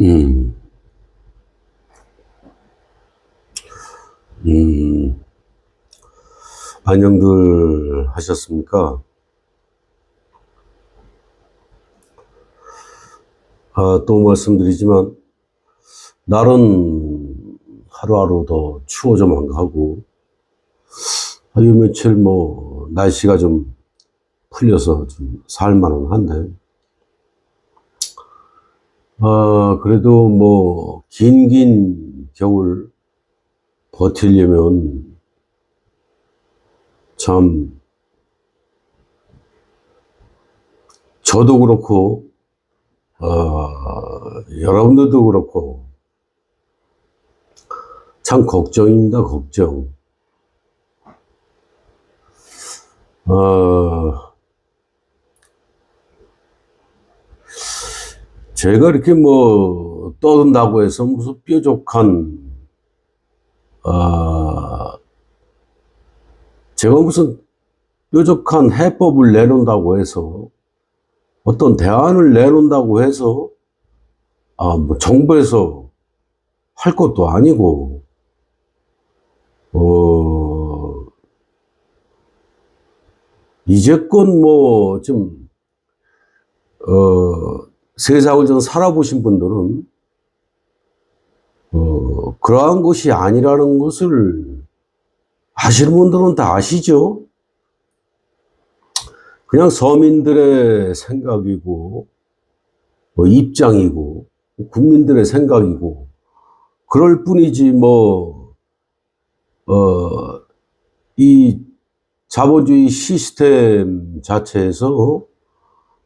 음, 음, 안녕들 하셨습니까? 또 말씀드리지만, 날은 하루하루 더 추워져만 가고, 요 며칠 날씨가 좀 풀려서 좀 살만은 한데, 그래도 긴 겨울 버티려면 참, 저도 그렇고, 여러분들도 그렇고, 참 걱정입니다, 걱정. 어, 제가 이렇게 떠든다고 해서 무슨 뾰족한, 아, 제가 무슨 뾰족한 해법을 내놓는다고 해서, 어떤 대안을 내놓는다고 해서, 정부에서 할 것도 아니고, 어, 이제껏 세상을 좀 살아보신 분들은, 그러한 것이 아니라는 것을 아시는 분들은 다 아시죠? 그냥 서민들의 생각이고, 입장이고, 국민들의 생각이고, 그럴 뿐이지, 이 자본주의 시스템 자체에서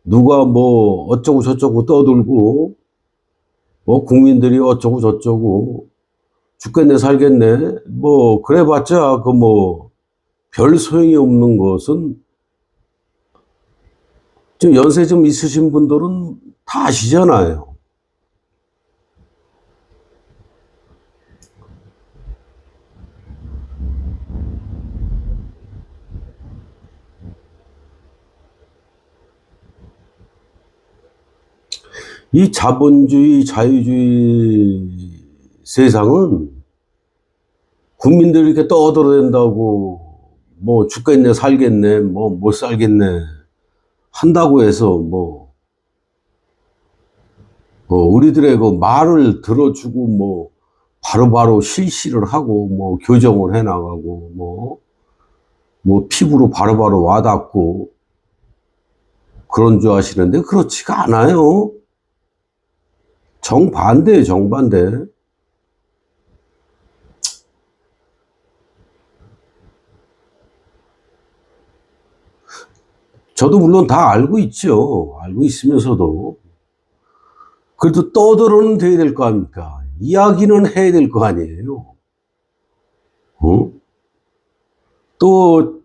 누가 어쩌고 저쩌고 떠들고, 국민들이 어쩌고 저쩌고, 죽겠네, 살겠네, 그래봤자, 별 소용이 없는 것은, 좀 연세 좀 있으신 분들은 다 아시잖아요. 이 자본주의, 자유주의 세상은 국민들이 이렇게 떠들어댄다고, 죽겠네, 살겠네, 못 살겠네, 한다고 해서, 우리들의 그 말을 들어주고, 바로바로 실시를 하고, 교정을 해나가고, 피부로 바로바로 와닿고, 그런 줄 아시는데, 그렇지가 않아요. 정반대예요, 정반대. 저도 물론 다 알고 있죠. 알고 있으면서도. 그래도 떠들어는 돼야 될 거 아닙니까? 이야기는 해야 될 거 아니에요. 어? 또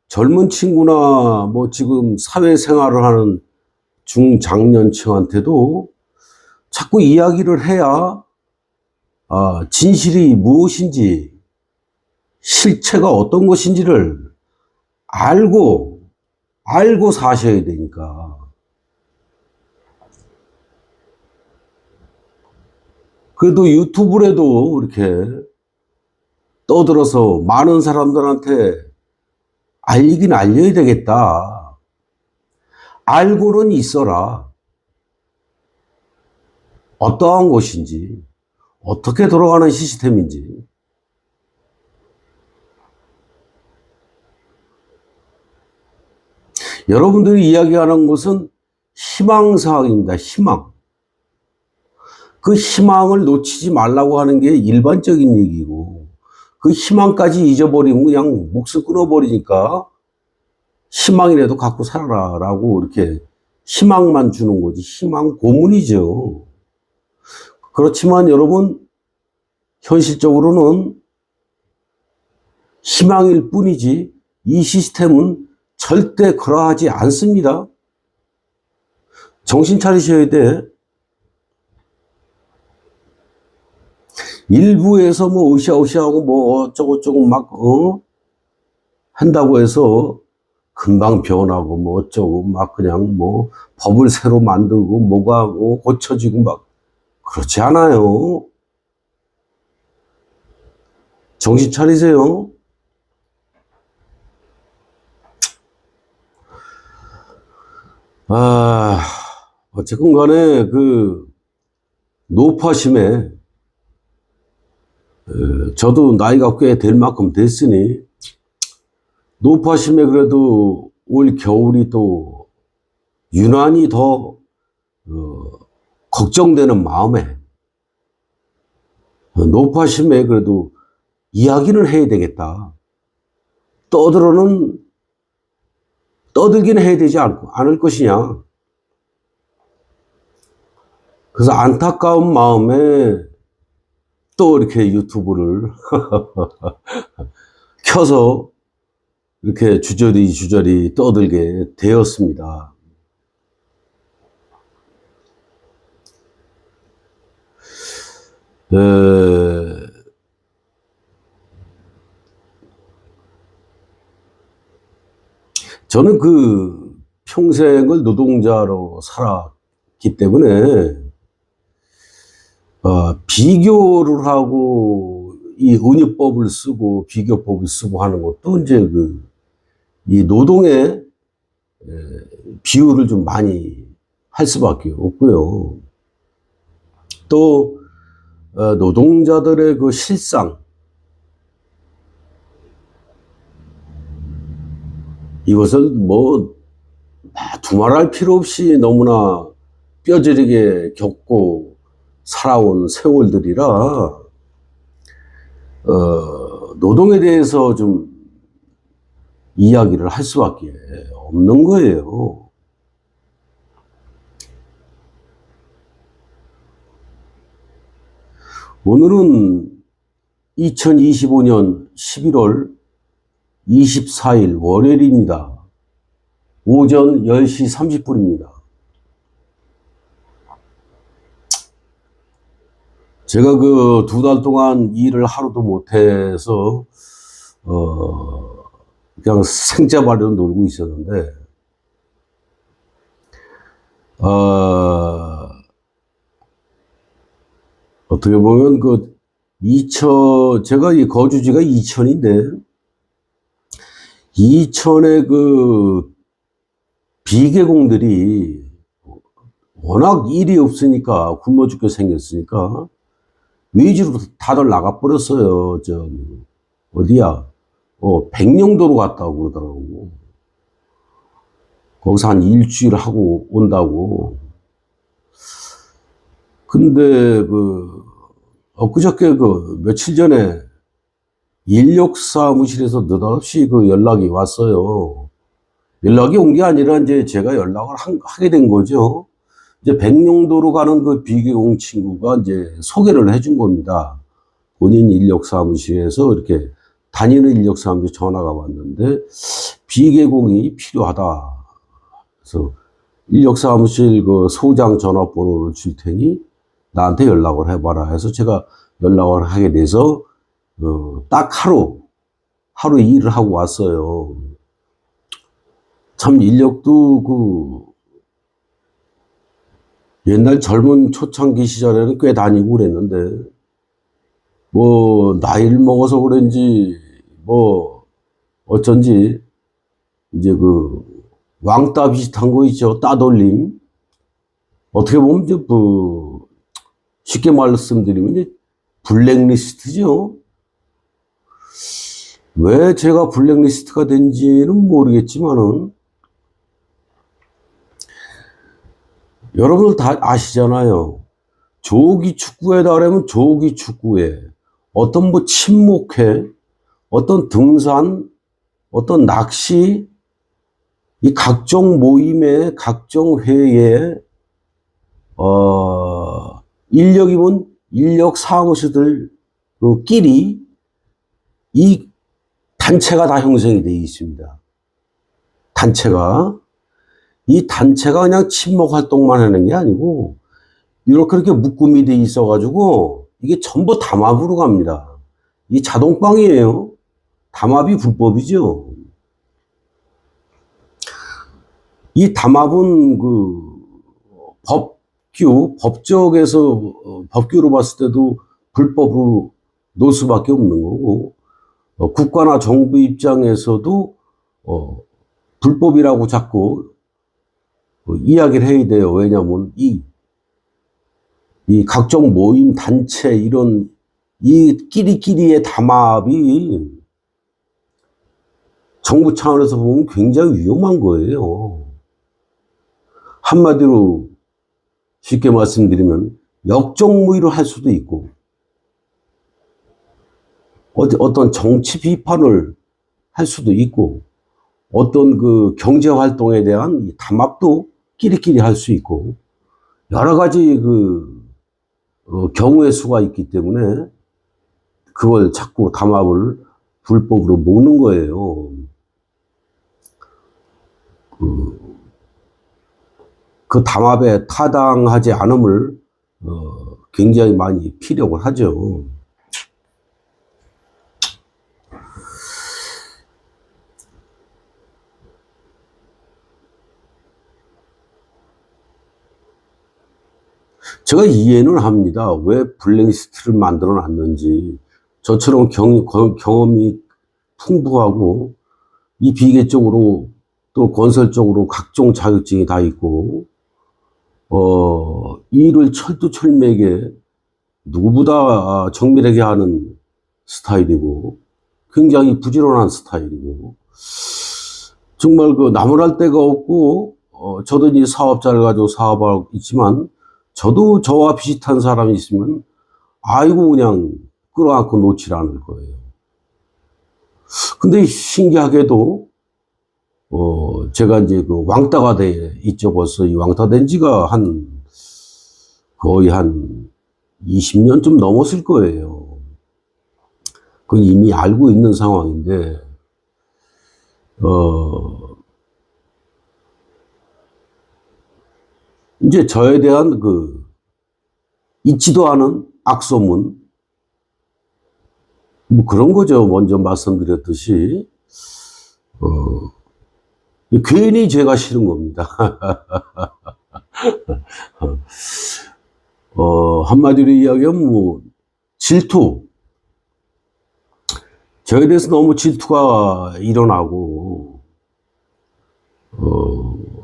젊은 친구나 지금 사회생활을 하는 중장년층한테도 자꾸 이야기를 해야 진실이 무엇인지, 실체가 어떤 것인지를 알고 사셔야 되니까. 그래도 유튜브라도 이렇게 떠들어서 많은 사람들한테 알리긴 알려야 되겠다. 알고는 있어라. 어떠한 것인지, 어떻게 돌아가는 시스템인지. 여러분들이 이야기하는 것은 희망사항입니다. 희망. 그 희망을 놓치지 말라고 하는 게 일반적인 얘기고, 그 희망까지 잊어버리면 그냥 목숨 끊어버리니까 희망이라도 갖고 살아라라고 이렇게 희망만 주는 거지. 희망 고문이죠. 그렇지만 여러분, 현실적으로는 희망일 뿐이지 이 시스템은 절대 그러하지 않습니다. 정신 차리셔야 돼. 일부에서 으쌰으쌰하고 어쩌고저쩌고 한다고 해서 금방 변하고 어쩌고 그냥 법을 새로 만들고 뭐가 고쳐지고 그렇지 않아요. 정신 차리세요. 아, 어쨌건 간에 그 노파심에 저도 나이가 꽤 될 만큼 됐으니 노파심에 그래도 올 겨울이 또 유난히 더 걱정되는 마음에 노파심에 그래도 이야기는 해야 되겠다. 떠들기는 해야 되지 않을 것이냐. 그래서 안타까운 마음에 또 이렇게 유튜브를 켜서 이렇게 주저리 떠들게 되었습니다. 저는 그 평생을 노동자로 살았기 때문에 비교를 하고 이 은유법을 쓰고 비교법을 쓰고 하는 것도 이제 이 노동의 비유를 좀 많이 할 수밖에 없고요. 또 노동자들의 그 실상, 이것을 뭐 두말할 필요 없이 너무나 뼈저리게 겪고 살아온 세월들이라 노동에 대해서 좀 이야기를 할 수밖에 없는 거예요. 오늘은 2025년 11월 24일 월요일입니다. 오전 10시 30분입니다. 제가 그 2달 동안 일을 하루도 못해서 그냥 생짜발로 놀고 있었는데 어떻게 보면 제가 이 거주지가 이천인데 이천의 그 비계공들이 워낙 일이 없으니까 굶어 죽게 생겼으니까 외지로 다들 나가버렸어요. 어디야? 백령도로 갔다고 그러더라고. 거기서 한 일주일 하고 온다고. 근데 엊그저께 며칠 전에 인력사무실에서 느닷없이 연락이 왔어요. 연락이 온 게 아니라 이제 제가 연락을 하게 된 거죠. 이제 백령도로 가는 그 비계공 친구가 이제 소개를 해준 겁니다. 본인 인력사무실에서 이렇게 다니는 인력사무실 전화가 왔는데 비계공이 필요하다. 그래서 인력사무실 소장 전화번호를 줄 테니 나한테 연락을 해봐라 해서 제가 연락을 하게 돼서 딱 하루 일을 하고 왔어요. 참 인력도 옛날 젊은 초창기 시절에는 꽤 다니고 그랬는데 나이를 먹어서 그런지 어쩐지 이제 왕따 비슷한 거 있죠. 따돌림. 어떻게 보면 이제 쉽게 말씀드리면 이제 블랙리스트죠. 왜 제가 블랙리스트가 된지는 모르겠지만은 여러분들 다 아시잖아요. 조기 축구에 따르면 조기 축구에 어떤 친목회, 어떤 등산, 어떤 낚시, 이 각종 모임에, 각종 회의에, 인력이면 인력 사무소들 끼리 이 단체가 다 형성이 되어 있습니다. 이 단체가 그냥 친목 활동만 하는 게 아니고, 이렇게 묶음이 돼 있어가지고, 이게 전부 담합으로 갑니다. 이 자동빵이에요. 담합이 불법이죠. 이 담합은 법 법적에서 법규로 봤을 때도 불법으로 놓을 수밖에 없는 거고, 국가나 정부 입장에서도 불법이라고 자꾸 이야기를 해야 돼요. 왜냐하면 이 각종 모임, 단체, 이런 이 끼리끼리의 담합이 정부 차원에서 보면 굉장히 위험한 거예요. 한마디로 쉽게 말씀드리면 역정무위를 할 수도 있고, 어떤 정치 비판을 할 수도 있고, 어떤 그 경제 활동에 대한 담합도 끼리끼리 할 수 있고, 여러 가지 경우의 수가 있기 때문에 그걸 자꾸 담합을 불법으로 먹는 거예요. 그 담합에 타당하지 않음을 굉장히 많이 피력을 하죠. 제가 이해는 합니다. 왜 블랙리스트를 만들어 놨는지. 저처럼 경험이 풍부하고 이 비계 쪽으로 또 건설 쪽으로 각종 자격증이 다 있고, 일을 철두철미하게 누구보다 정밀하게 하는 스타일이고, 굉장히 부지런한 스타일이고, 정말 나무랄 데가 없고, 저도 이제 사업자를 가지고 사업하고 있지만, 저도 저와 비슷한 사람이 있으면, 아이고, 그냥 끌어안고 놓질 않을 거예요. 근데 신기하게도, 제가 이제 왕따가 돼 있죠. 벌써 이 왕따 된 지가 거의 한 20년 좀 넘었을 거예요. 그건 이미 알고 있는 상황인데, 이제 저에 대한 있지도 않은 악소문, 뭐 그런 거죠. 먼저 말씀드렸듯이, 괜히 제가 싫은 겁니다. 한마디로 이야기하면 질투. 저에 대해서 너무 질투가 일어나고,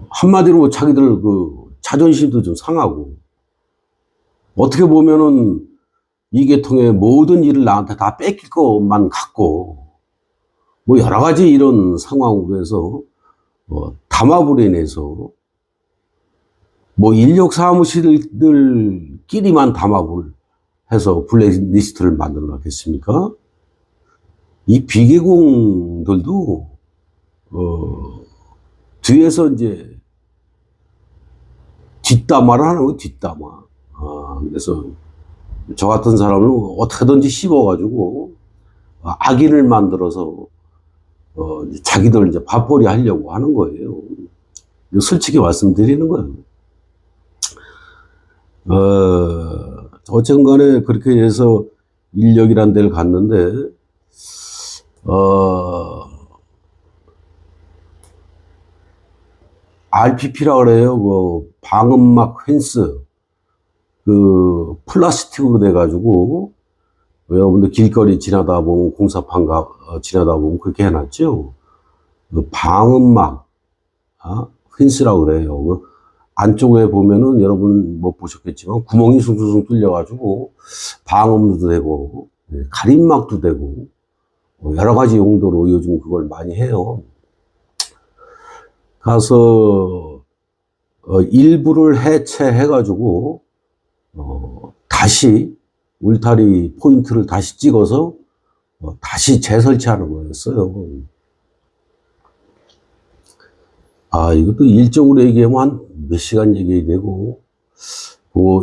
한마디로 자기들 자존심도 좀 상하고, 어떻게 보면은 이 계통의 모든 일을 나한테 다 뺏길 것만 같고, 뭐 여러 가지 이런 상황으로 해서, 담합으로 인해서, 인력 사무실들끼리만 담합을 해서 블랙리스트를 만들어 놨겠습니까? 이 비계공들도, 뒤에서 이제 뒷담화를 하는 거예요, 뒷담화. 그래서 저 같은 사람은 어떻게든지 씹어가지고 악인을 만들어서 자기들 이제 밥벌이 하려고 하는 거예요. 솔직히 말씀드리는 거예요. 어쨌든 간에 그렇게 해서 인력이란 데를 갔는데, RPP라 그래요. 방음막 펜스. 플라스틱으로 돼가지고, 여러분들 길거리 지나다 보면, 공사판 지나다 보면 그렇게 해놨죠. 방음막, 펜스라고 그래요. 안쪽에 보면은 여러분 못 보셨겠지만, 구멍이 숭숭 뚫려가지고, 방음도 되고, 가림막도 되고, 여러 가지 용도로 요즘 그걸 많이 해요. 가서, 일부를 해체해가지고, 다시 울타리 포인트를 다시 찍어서 다시 재설치하는 거였어요. 이것도 일적으로 얘기하면 한 몇 시간 얘기해야 되고,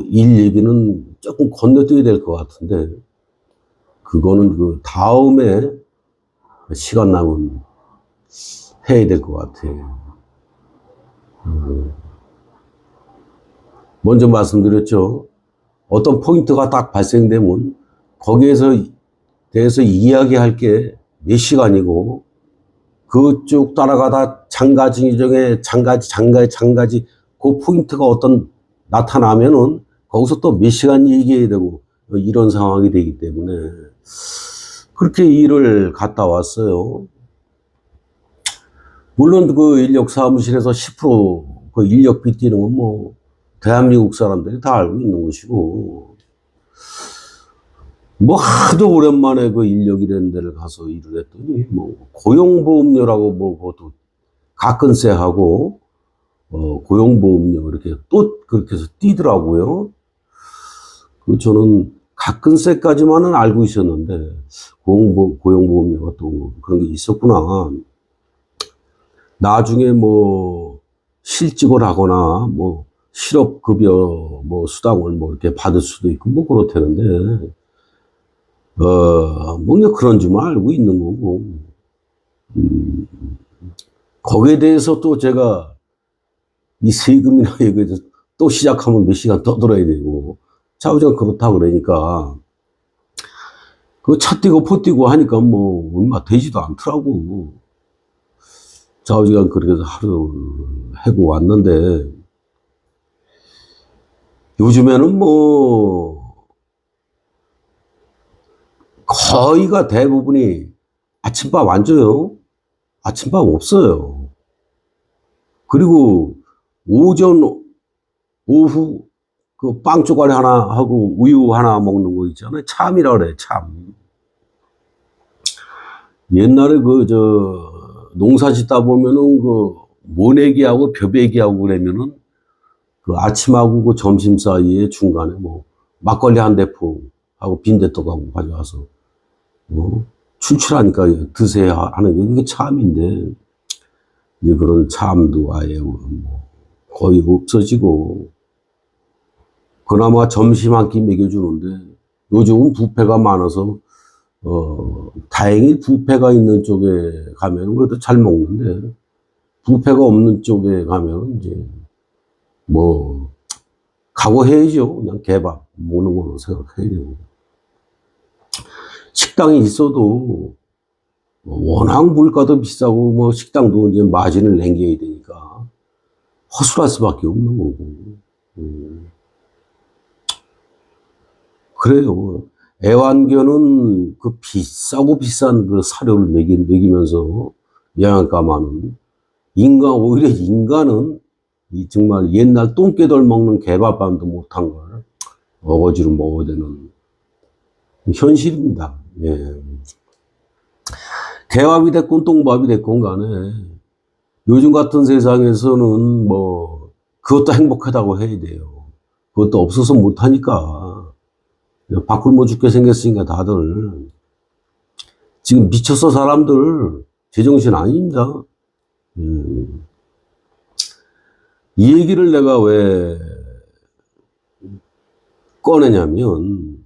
일 얘기는 조금 건너뛰어야 될 것 같은데, 그거는 다음에 시간 나면 해야 될 것 같아요. 먼저 말씀드렸죠. 어떤 포인트가 딱 발생되면 거기에서 대해서 이야기할 게 몇 시간이고, 그쪽 따라가다 장가지 중에 장가지 그 포인트가 어떤 나타나면은 거기서 또 몇 시간 얘기해야 되고 이런 상황이 되기 때문에 그렇게 일을 갔다 왔어요. 물론 그 인력 사무실에서 10%그 인력비 뛰는 건 뭐 대한민국 사람들이 다 알고 있는 것이고, 뭐 하도 오랜만에 그 인력이라는 데를 가서 일을 했더니 뭐 고용보험료라고 뭐 그것도 가끔세 하고 고용보험료 이렇게 또 그렇게 해서 뛰더라고요. 그 저는 가끔세까지만은 알고 있었는데 고용보험료가 또 그런 게 있었구나. 나중에 뭐 실직을 하거나 뭐 실업급여 뭐 수당을 뭐 이렇게 받을 수도 있고 뭐 그렇다는데 뭔가 그런 줄만 알고 있는 거고, 거기에 대해서 또 제가 이 세금이나 이거에 대해서 또 시작하면 몇 시간 떠들어야 되고, 자우지가 그렇다 그러니까, 그 차 띄고 포 띄고 하니까 뭐, 얼마 되지도 않더라고. 자우지가 그렇게 해서 하루 해고 왔는데, 요즘에는 뭐, 거의가 대부분이 아침밥 안 줘요. 아침밥 없어요. 그리고 오전, 오후 그 빵 쪼가리 하나 하고 우유 하나 먹는 거 있잖아요. 참이라 그래, 참. 옛날에 농사 짓다 보면은 모내기하고 벼베기하고 그러면은 그 아침하고 그 점심 사이에 중간에 뭐 막걸리 한 대포 하고 빈대떡하고 가져와서 출출하니까 드세요 하는 게 그게 참인데, 이제 그런 참도 아예 뭐 거의 없어지고, 그나마 점심 한 끼 먹여주는데 요즘은 뷔페가 많아서 다행히 뷔페가 있는 쪽에 가면 그래도 잘 먹는데, 뷔페가 없는 쪽에 가면 이제 뭐 각오해야죠. 그냥 개밥 먹는 걸로 생각해야 되고, 식당이 있어도 워낙 물가도 비싸고 뭐 식당도 이제 마진을 남겨야 되니까 허술할 수밖에 없는 거고. 그래요. 애완견은 그 비싸고 비싼 그 사료를 먹이면서 영양가 많은 오히려 인간은 이 정말 옛날 똥개돌 먹는 개밥밤도 못한 걸 어거지로 먹어야 되는 현실입니다. 예. 개밥이 됐건 똥밥이 됐건 간에 요즘 같은 세상에서는 뭐 그것도 행복하다고 해야 돼요. 그것도 없어서 못하니까. 밥 굶어 죽게 생겼으니까 다들 지금 미쳤어. 사람들 제정신 아닙니다. 이 얘기를 내가 왜 꺼내냐면,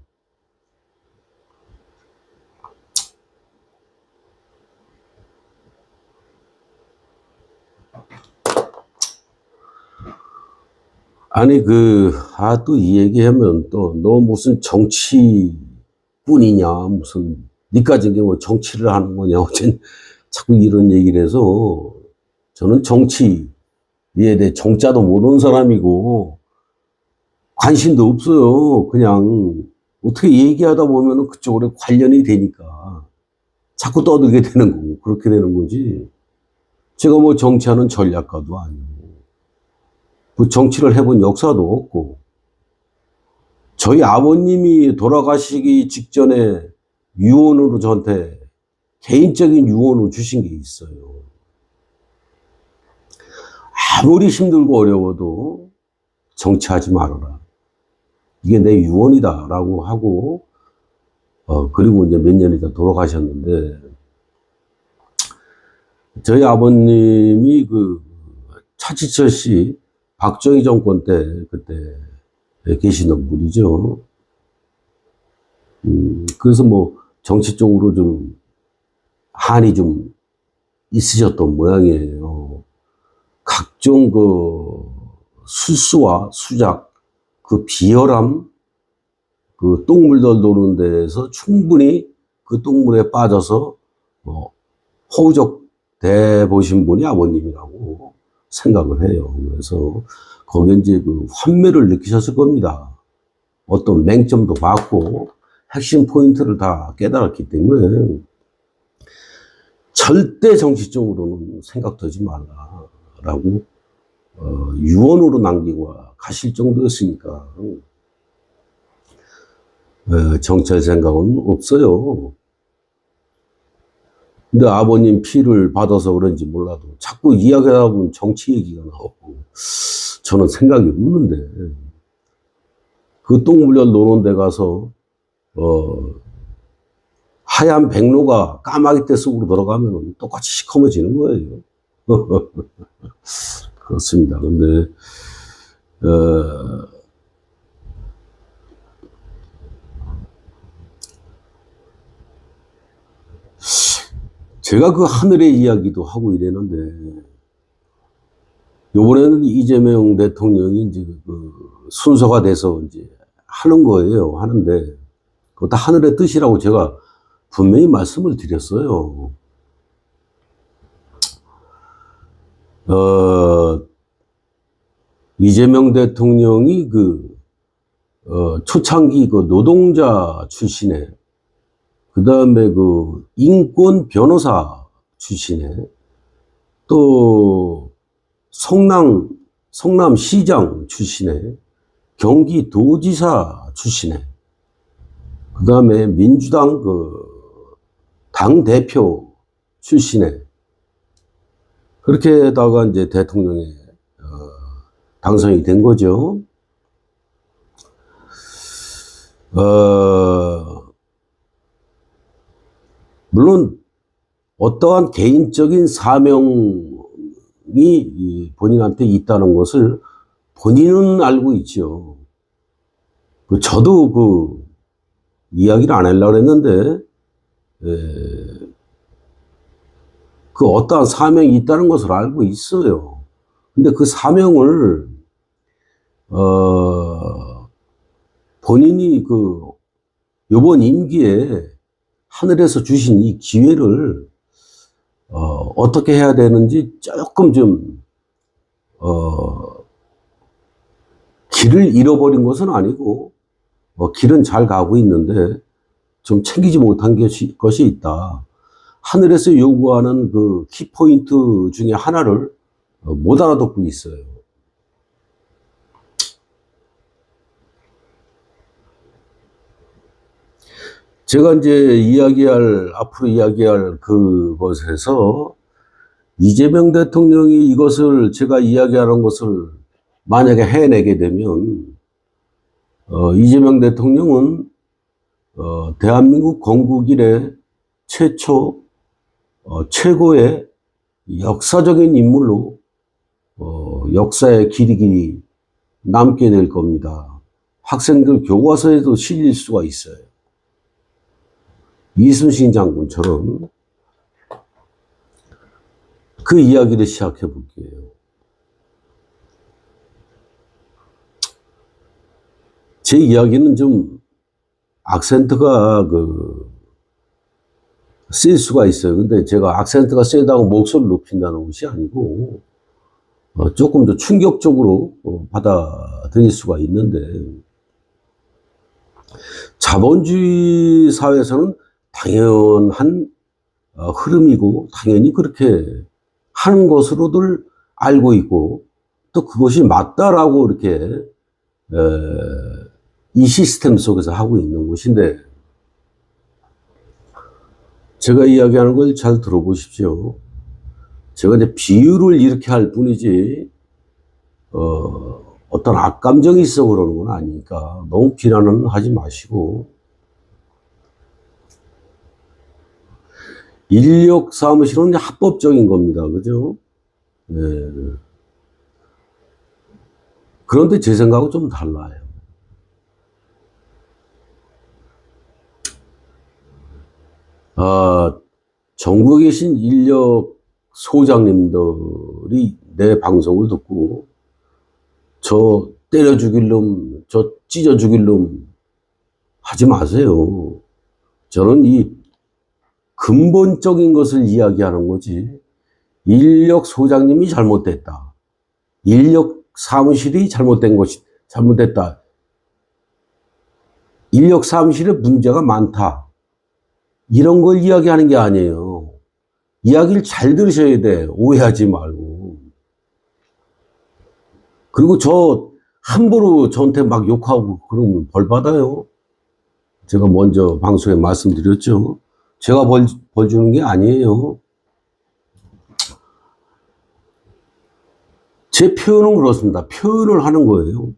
아니 또 이 얘기하면 또 너 무슨 정치꾼이냐, 무슨 니까지 뭐 정치를 하는 거냐, 어쨌든 자꾸 이런 얘기를 해서, 저는 정치에 대해 정자도 모르는 사람이고 관심도 없어요. 그냥 어떻게 얘기하다 보면은 그쪽으로 관련이 되니까 자꾸 떠들게 되는 거고 그렇게 되는 거지. 제가 뭐 정치하는 전략가도 아니고 그 정치를 해본 역사도 없고, 저희 아버님이 돌아가시기 직전에 유언으로 저한테 개인적인 유언을 주신 게 있어요. 아무리 힘들고 어려워도 정치하지 말아라. 이게 내 유언이다라고 하고, 그리고 이제 몇 년 있다 돌아가셨는데, 저희 아버님이 차지철 씨 박정희 정권 때 그때 계시는 분이죠. 그래서 뭐 정치 쪽으로 좀 한이 좀 있으셨던 모양이에요. 각종 수수와 수작, 비열함, 똥물들 도는 데에서 충분히 그 똥물에 빠져서 허우적 돼 보신 분이 아버님이라고 생각을 해요. 그래서 거기에 이제 그 환멸을 느끼셨을 겁니다. 어떤 맹점도 봤고, 핵심 포인트를 다 깨달았기 때문에, 절대 정치적으로는 생각도 하지 말라라고, 유언으로 남기고 가실 정도였으니까, 정치할 생각은 없어요. 근데 아버님 피를 받아서 그런지 몰라도 자꾸 이야기하다 보면 정치 얘기가 나오고 저는 생각이 없는데 그 똥물려 노는 데 가서 하얀 백로가 까마귀 떼 속으로 들어가면 똑같이 시커머지는 거예요. 그렇습니다. 근데 제가 그 하늘의 이야기도 하고 이랬는데, 요번에는 이재명 대통령이 이제 그 순서가 돼서 이제 하는 거예요. 하는데, 그거 다 하늘의 뜻이라고 제가 분명히 말씀을 드렸어요. 이재명 대통령이 초창기 노동자 출신에, 그 다음에 인권 변호사 출신에, 또 성남시장 출신에, 경기도지사 출신에, 그 다음에 민주당 당대표 출신에, 그렇게다가 이제 대통령에 당선이 된 거죠. 물론 어떠한 개인적인 사명이 본인한테 있다는 것을 본인은 알고 있죠. 저도 이야기를 안 하려고 했는데 어떠한 사명이 있다는 것을 알고 있어요. 근데 그 사명을 본인이 요번 임기에 하늘에서 주신 이 기회를 어떻게 해야 되는지 조금 좀 길을 잃어버린 것은 아니고 길은 잘 가고 있는데 좀 챙기지 못한 것이 있다. 하늘에서 요구하는 키포인트 중에 하나를 못 알아듣고 있어요. 제가 이제 앞으로 이야기할 그것에서 이재명 대통령이 이것을 제가 이야기하는 것을 만약에 해내게 되면, 이재명 대통령은, 대한민국 건국 이래 최고의 역사적인 인물로, 역사의 길이 남게 될 겁니다. 학생들 교과서에도 실릴 수가 있어요. 이순신 장군처럼. 그 이야기를 시작해 볼게요. 제 이야기는 좀 악센트가 쓸 수가 있어요. 근데 제가 악센트가 세다고 목소리를 높인다는 것이 아니고 조금 더 충격적으로 받아들일 수가 있는데, 자본주의 사회에서는 당연한 흐름이고 당연히 그렇게 하는 것으로들 알고 있고 또 그것이 맞다라고 이렇게 이 시스템 속에서 하고 있는 것인데, 제가 이야기하는 걸 잘 들어보십시오. 제가 이제 비유를 이렇게 할 뿐이지 어떤 악감정이 있어 그러는 건 아니니까 너무 비난은 하지 마시고, 인력 사무실은 합법적인 겁니다. 그죠? 네. 그런데 제 생각은 좀 달라요. 전국에 계신 인력 소장님들이 내 방송을 듣고 저 때려 죽일 놈, 저 찢어 죽일 놈 하지 마세요. 저는 이 근본적인 것을 이야기하는 거지, 인력 소장님이 잘못됐다, 인력 사무실이 잘못됐다. 인력 사무실에 문제가 많다. 이런 걸 이야기하는 게 아니에요. 이야기를 잘 들으셔야 돼. 오해하지 말고. 그리고 함부로 저한테 막 욕하고 그러면 벌 받아요. 제가 먼저 방송에 말씀드렸죠. 제가 벌 주는 게 아니에요. 제 표현은 그렇습니다. 표현을 하는 거예요.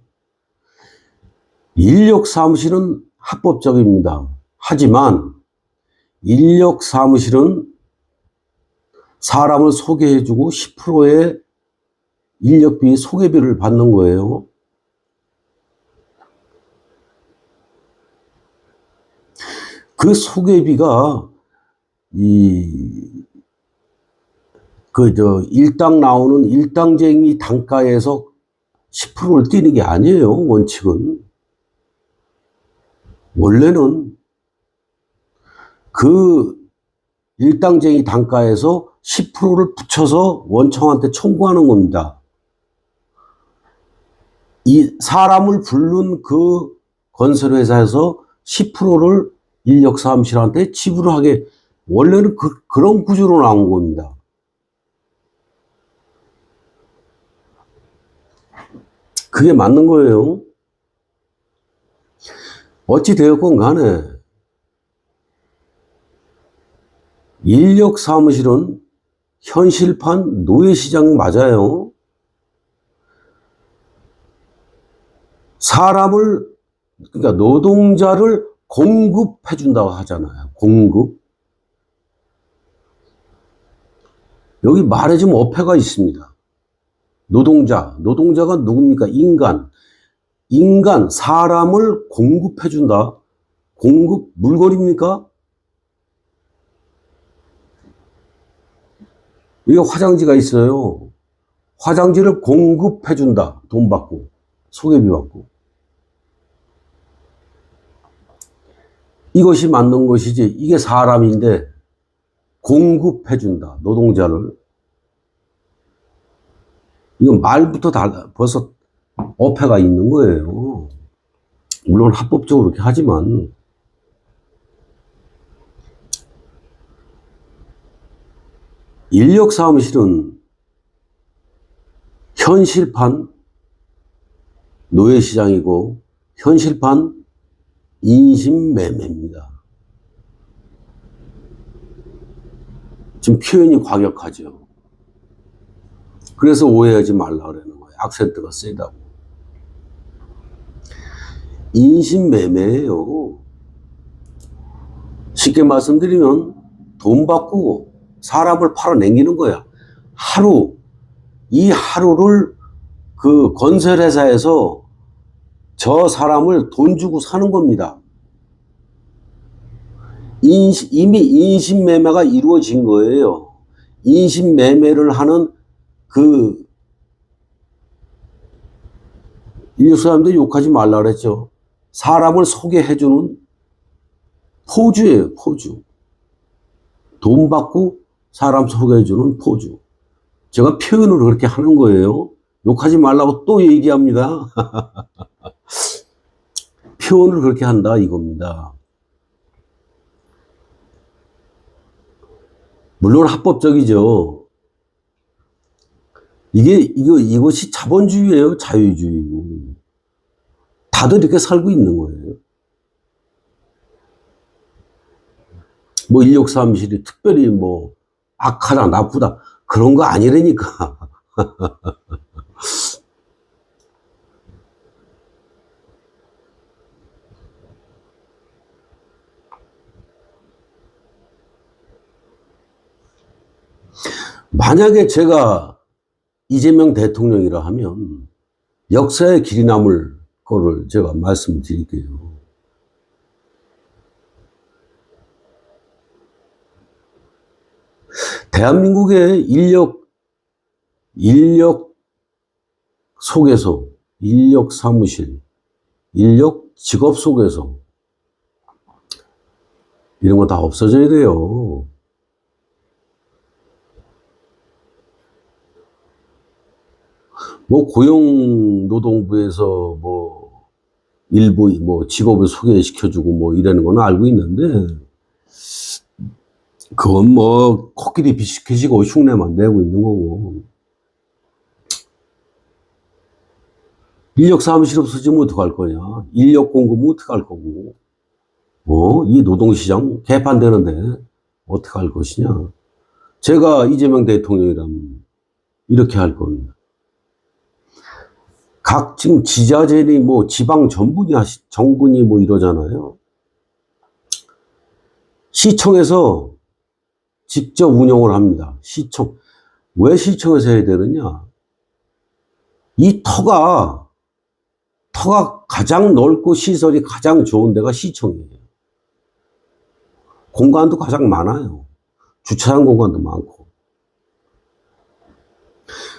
인력 사무실은 합법적입니다. 하지만 인력 사무실은 사람을 소개해주고 10%의 인력비 소개비를 받는 거예요. 그 소개비가 일당 나오는 일당쟁이 단가에서 10%를 떼는 게 아니에요. 원칙은. 원래는 그 일당쟁이 단가에서 10%를 붙여서 원청한테 청구하는 겁니다. 이 사람을 부른 그 건설회사에서 10%를 인력사무실한테 지불하게, 원래는 그런 구조로 나온 겁니다. 그게 맞는 거예요. 어찌 되었건 간에 인력사무실은 현실판 노예시장 맞아요. 그러니까 노동자를 공급해준다고 하잖아요. 공급. 여기 말해주면 어폐가 있습니다. 노동자가 누굽니까? 인간, 사람을 공급해준다. 공급, 물건입니까? 여기 화장지가 있어요. 화장지를 공급해준다. 돈 받고, 소개비 받고. 이것이 맞는 것이지. 이게 사람인데 공급해준다. 노동자를. 이건 말부터 벌써 어폐가 있는 거예요. 물론 합법적으로 그렇게 하지만. 인력사무실은 현실판 노예시장이고 현실판 인신매매입니다. 지금 표현이 과격하죠. 그래서 오해하지 말라 그러는 거예요. 악센트가 세다고. 인신매매예요. 쉽게 말씀드리면 돈 받고 사람을 팔아넘기는 거야. 이 하루를 그 건설회사에서 저 사람을 돈 주고 사는 겁니다. 이미 인신매매가 이루어진 거예요. 인신매매를 하는 그 인력 사람들 욕하지 말라 그랬죠. 사람을 소개해주는 포주예요. 포주. 돈 받고 사람 소개해주는 포주. 제가 표현을 그렇게 하는 거예요. 욕하지 말라고 또 얘기합니다. 표현을 그렇게 한다 이겁니다. 물론 합법적이죠. 이것이 자본주의예요. 자유주의고. 다들 이렇게 살고 있는 거예요. 뭐 인력사무실이 특별히 뭐 악하다 나쁘다 그런 거 아니라니까. 만약에 제가 이재명 대통령이라 하면 역사에 길이 남을 거를 제가 말씀드릴게요. 대한민국의 인력 속에서, 인력 사무실, 인력 직업 속에서 이런 거 다 없어져야 돼요. 뭐 고용노동부에서 뭐 일부 뭐 직업을 소개시켜주고 뭐 이러는 건 알고 있는데, 그건 뭐 코끼리 비식해지고 흉내만 내고 있는 거고. 인력 사무실 없어지면 어떡할 거냐? 인력 공급은 어떡할 거고? 이 노동시장 개판되는데 어떡할 것이냐? 제가 이재명 대통령이라면 이렇게 할 겁니다. 각 지금 지자체니 뭐 지방 정부니 뭐 이러잖아요. 시청에서 직접 운영을 합니다. 시청. 왜 시청에서 해야 되느냐? 이 터가 가장 넓고 시설이 가장 좋은 데가 시청이에요. 공간도 가장 많아요. 주차장 공간도 많고.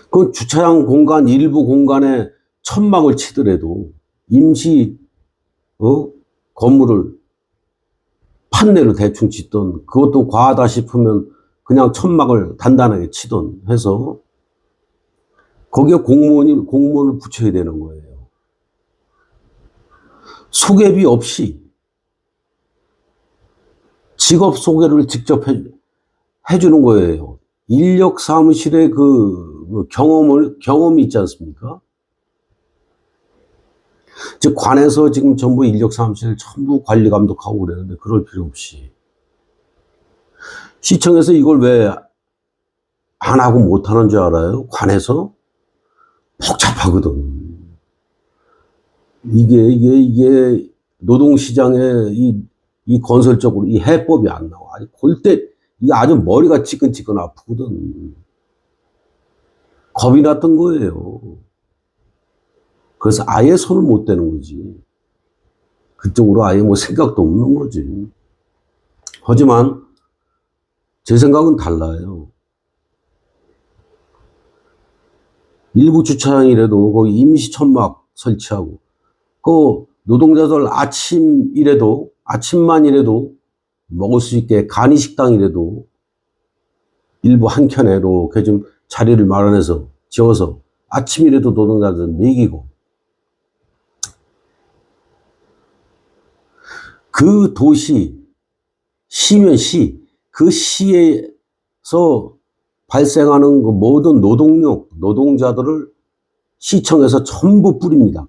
그 주차장 공간, 일부 공간에 천막을 치더라도 임시, 건물을 판넬로 대충 짓던, 그것도 과하다 싶으면 그냥 천막을 단단하게 치던 해서 거기에 공무원을 붙여야 되는 거예요. 소개비 없이 직업 소개를 직접 해주는 거예요. 인력 사무실의 경험이 있지 않습니까? 즉, 관에서 지금 전부 인력 사무실 전부 관리 감독하고 그러는데 그럴 필요 없이. 시청에서 이걸 왜 안 하고 못 하는 줄 알아요? 관에서? 복잡하거든. 이게 노동시장에 이 건설적으로 이 해법이 안 나와. 이게 아주 머리가 지끈지끈 아프거든. 겁이 났던 거예요. 그래서 아예 손을 못 대는 거지. 그쪽으로 아예 뭐 생각도 없는 거지. 하지만 제 생각은 달라요. 일부 주차장이라도 거기 임시 천막 설치하고, 그 노동자들 아침만이라도 먹을 수 있게 간이식당이라도 일부 한 켠에 이렇게 좀 자리를 마련해서 지어서 아침이라도 노동자들 먹이고, 그 도시, 시면 그 시에서 발생하는 그 모든 노동자들을 시청에서 전부 뿌립니다.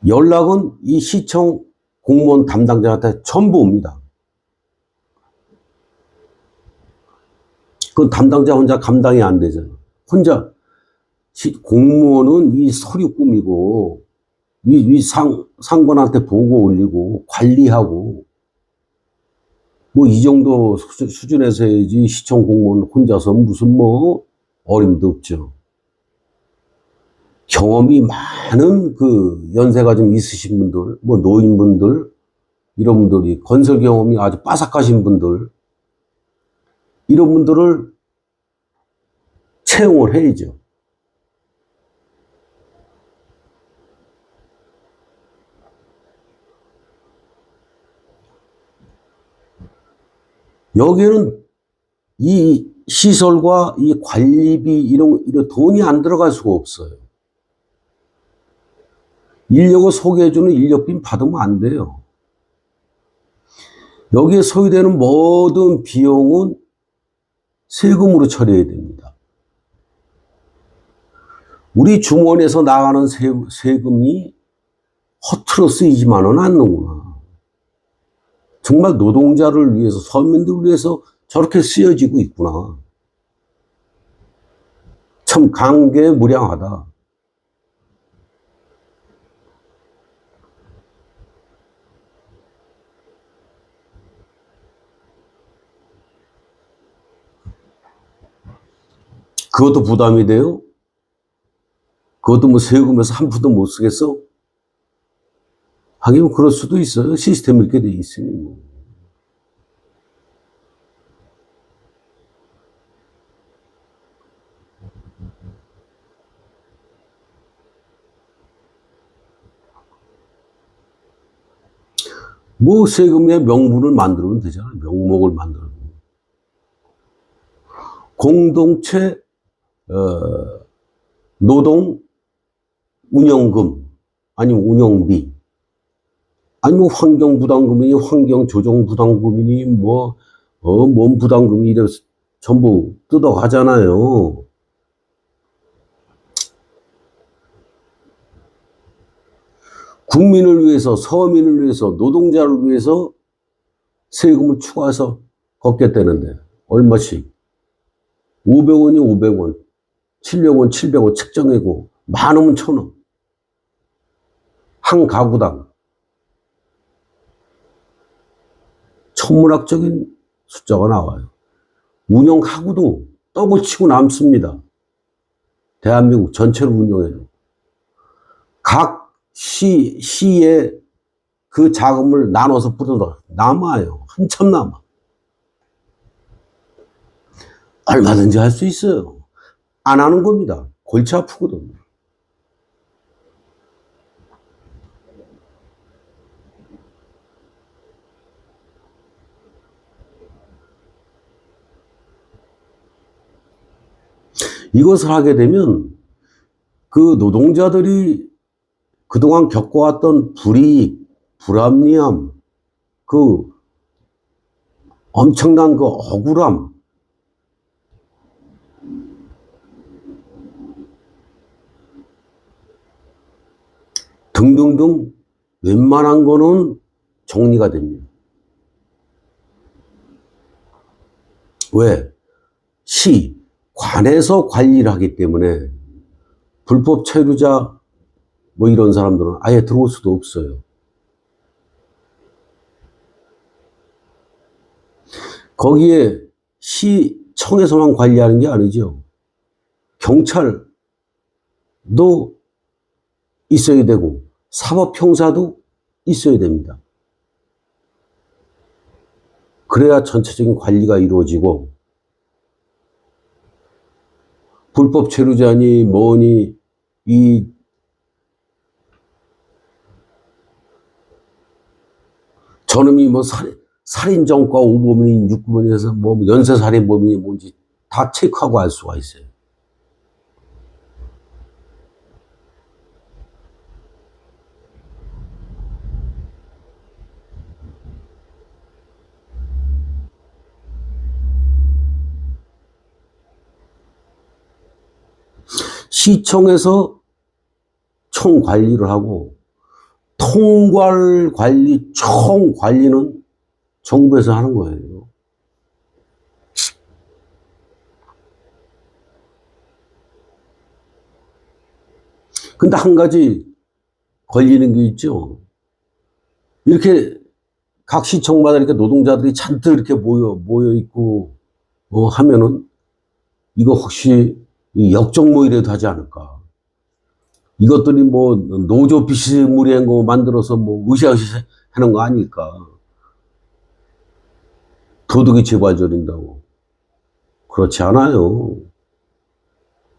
연락은 이 시청 공무원 담당자한테 전부 옵니다. 그건 담당자 혼자 감당이 안 되잖아. 공무원은 이 서류 꾸미고, 상관한테 보고 올리고, 관리하고, 뭐 이 정도 수준에서 해야지 시청 공무원 혼자서 무슨 뭐 어림도 없죠. 경험이 많은 그 연세가 좀 있으신 분들, 뭐 노인분들, 이런 분들이 건설 경험이 아주 빠삭하신 분들, 이런 분들을 채용을 해야죠. 여기에는 이 시설과 이 관리비 이런 돈이 안 들어갈 수가 없어요. 인력을 소개해주는 인력비 받으면 안 돼요. 여기에 소요되는 모든 비용은 세금으로 처리해야 됩니다. 우리 주머니에서 나가는 세금이 허투루 쓰이지만은 않는구나. 정말 노동자를 위해서, 서민들을 위해서 저렇게 쓰여지고 있구나. 참 감개무량하다. 그것도 부담이 돼요? 그것도 뭐 세금에서 한 푼도 못 쓰겠어? 하긴 그럴 수도 있어요. 시스템이 이렇게 돼 있으니. 뭐 세금의 명분을 만들면 되잖아요. 명목을 만들고. 공동체 노동 운영금, 아니면 운영비, 아니면 환경부담금이니, 환경조정부담금이니, 몸부담금이 이래서 전부 뜯어가잖아요. 국민을 위해서, 서민을 위해서, 노동자를 위해서 세금을 추가해서 걷겠다는데, 얼마씩? 500원이 500원, 700원, 700원 책정해고, 많으면 1000원. 한 가구당. 천문학적인 숫자가 나와요. 운영하고도 떡을 치고 남습니다. 대한민국 전체를 운영해도. 각 시에 그 자금을 나눠서 뿌려도 남아요. 한참 남아. 얼마든지 할 수 있어요. 안 하는 겁니다. 골치 아프거든요. 이것을 하게 되면 그 노동자들이 그동안 겪어왔던 불이익, 불합리함, 그 엄청난 그 억울함, 등등등 웬만한 거는 정리가 됩니다. 왜? 관에서 관리를 하기 때문에 불법 체류자 이런 사람들은 아예 들어올 수도 없어요. 거기에 시청에서만 관리하는 게 아니죠. 경찰도 있어야 되고 사법형사도 있어야 됩니다. 그래야 전체적인 관리가 이루어지고 불법 체류자니 뭐니 저놈이 살인전과 오범이니 육범이라서 연쇄살인범이니 뭔지 다 체크하고 알 수가 있어요. 시청에서 총 관리를 하고 통괄 관리, 총 관리는 정부에서 하는 거예요. 근데 한 가지 걸리는 게 있죠. 이렇게 각 시청마다 이렇게 노동자들이 잔뜩 이렇게 모여 있고 하면은 이거 혹시 역적모이라도 하지 않을까? 이것들이 노조 비스무리한 거 만들어서 으쌰으쌰 하는 거 아닐까? 도둑이 재발저린다고. 그렇지 않아요.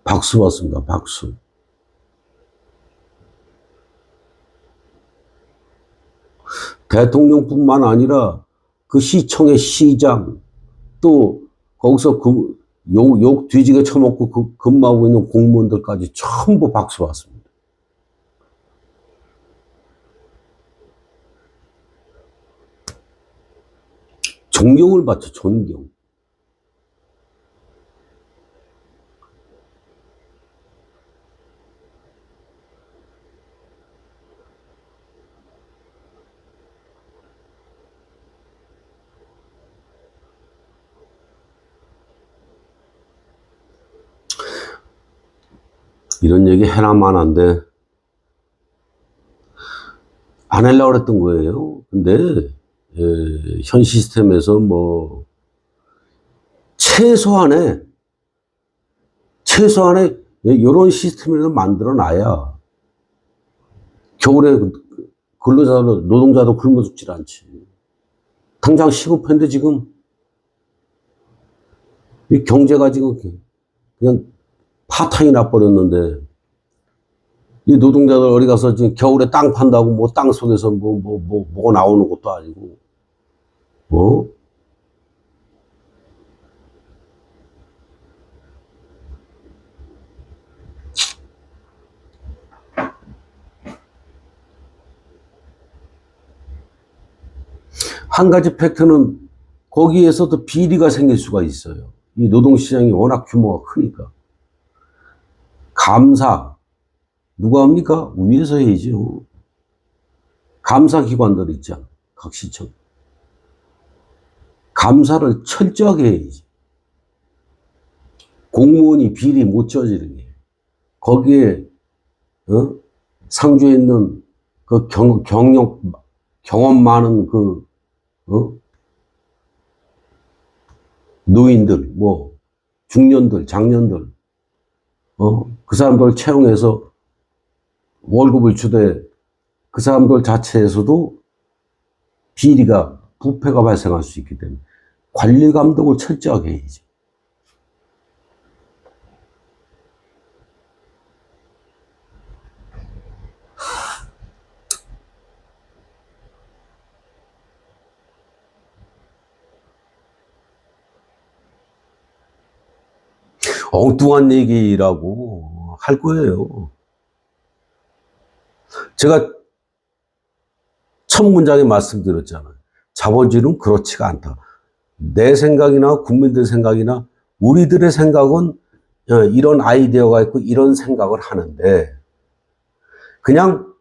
박수 받습니다. 박수. 대통령뿐만 아니라 그 시청의 시장, 또 거기서 욕 뒤지게 처먹고 근무하고 있는 공무원들까지 전부 박수 받습니다. 존경을 받죠. 존경. 이런 얘기 해나만 한데 안 하려고 그랬던 거예요. 근데 현 시스템에서 최소한의 이런 시스템을 만들어 놔야 겨울에 근로자도 노동자도 굶어 죽질 않지. 당장 시급한데 지금 이 경제가 지금 그냥 파탄이 나버렸는데 이 노동자들 어디 가서 지금 겨울에 땅 판다고 땅 속에서 뭐가 나오는 것도 아니고 한 가지 팩트는 거기에서도 비리가 생길 수가 있어요. 이 노동시장이 워낙 규모가 크니까. 감사, 누가 합니까? 위에서 해야죠. 감사기관들 있잖아. 각 시청. 감사를 철저하게 해야지. 공무원이 비리 못 저지르게. 거기에, 상주에 있는 그 경험 많은 노인들, 중년들, 장년들, 그 사람들 채용해서 월급을 주되 그 사람들 자체에서도 비리가, 부패가 발생할 수 있기 때문에 관리 감독을 철저하게 해야지. 엉뚱한 얘기라고 할 거예요. 제가 첫 문장에 말씀드렸잖아요. 자본주의는 그렇지가 않다. 내 생각이나 국민들 생각이나 우리들의 생각은 이런 아이디어가 있고 이런 생각을 하는데 그냥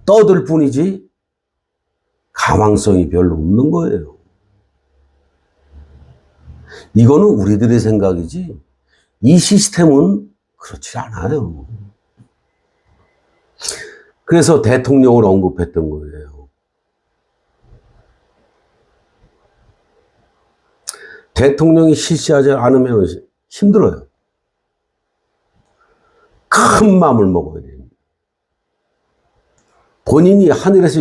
떠들 뿐이지 가망성이 별로 없는 거예요. 이거는 우리들의 생각이지 이 시스템은 그렇지 않아요. 그래서 대통령을 언급했던 거예요. 대통령이 실시하지 않으면 힘들어요. 큰 마음을 먹어야 됩니다. 본인이 하늘에서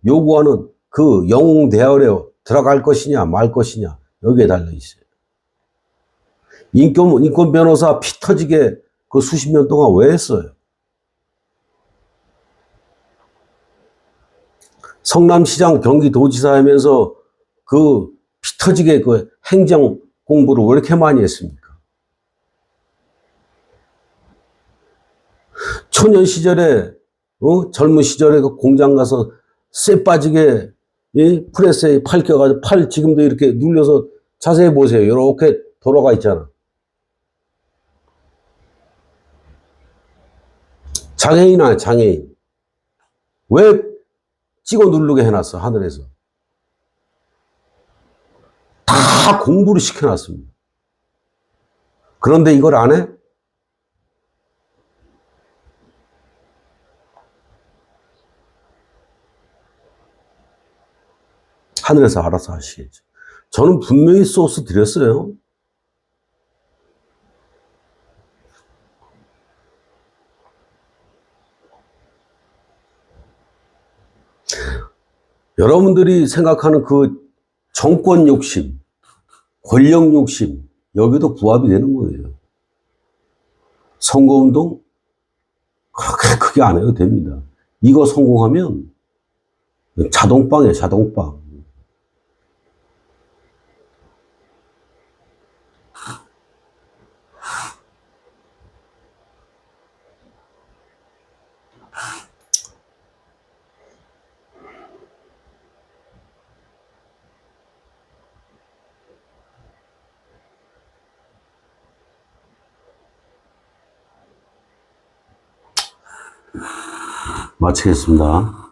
요구하는 그 영웅 대열에 들어갈 것이냐 말 것이냐 여기에 달려 있어요. 인권 변호사 피 터지게 그 수십 년 동안 왜 했어요? 성남시장 경기도지사 하면서 그 피 터지게 그 행정 공부를 왜 이렇게 많이 했습니까? 초년 시절에, 젊은 시절에 그 공장 가서 쇠 빠지게 프레스에 팔 껴가지고 팔 지금도 이렇게 눌려서 자세히 보세요. 이렇게 돌아가 있잖아. 장애인 아니야, 장애인. 왜 찍어 누르게 해놨어, 하늘에서? 다 공부를 시켜놨습니다. 그런데 이걸 안 해? 하늘에서 알아서 하시겠죠. 저는 분명히 소스 드렸어요. 여러분들이 생각하는 그 정권 욕심, 권력 욕심, 여기도 부합이 되는 거예요. 선거운동 그렇게 크게 안 해도 됩니다. 이거 성공하면 자동빵이에요, 자동빵. 마치겠습니다.